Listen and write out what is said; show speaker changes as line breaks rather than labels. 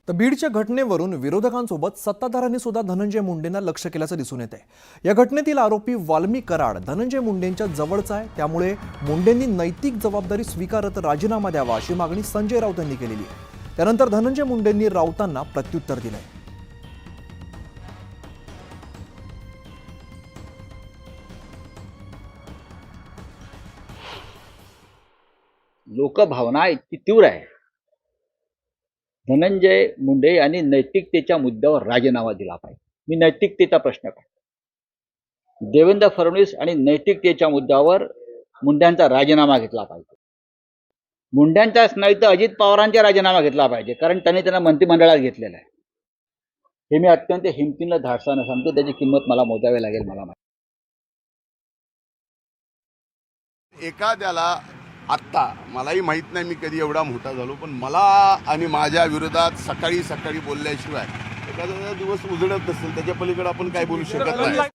तर बीडच्या घटनेवरून विरोधकांसोबत सत्ताधाऱ्यांनी सुद्धा धनंजय मुंडेंना लक्ष केल्याचं दिसून येते। या घटनेतील आरोपी वाल्मी कराड धनंजय मुंडेंच्या जवळचा आहे, त्यामुळे मुंडेंनी नैतिक जबाबदारी स्वीकारत राजीनामा द्यावा अशी मागणी संजय राऊत यांनी केलेली आहे। त्यानंतर धनंजय मुंडेंनी राऊतांना प्रत्युत्तर दिलंय।
लोकभावना इतकी तीव्र आहे। धनंजय मुंडे यांनी नैतिकतेच्या मुद्द्यावर राजीनामा दिला पाहिजे। मी नैतिकतेचा प्रश्न करतो। देवेंद्र फडणवीस आणि नैतिकतेच्या मुद्द्यावर मुंड्यांचा राजीनामा घेतला पाहिजे। मुंड्यांचाच नाही तर अजित पवारांचा राजीनामा घेतला पाहिजे, कारण त्यांना मंत्रिमंडळात घेतलेला आहे। हे मी अत्यंत हिमतीनं धाडसानं सांगतो, त्याची किंमत मला मोजावी लागेल। मला
एखाद्याला आत्ता मलाही माहीत नाही मी कधी एवढा मोठा झालो, पण मला आणि माझ्या विरोधात सकाळी बोलल्याशिवाय एखादा दिवस उजळत नसेल, त्याच्या पलीकडे आपण काय बोलू शकत नाही।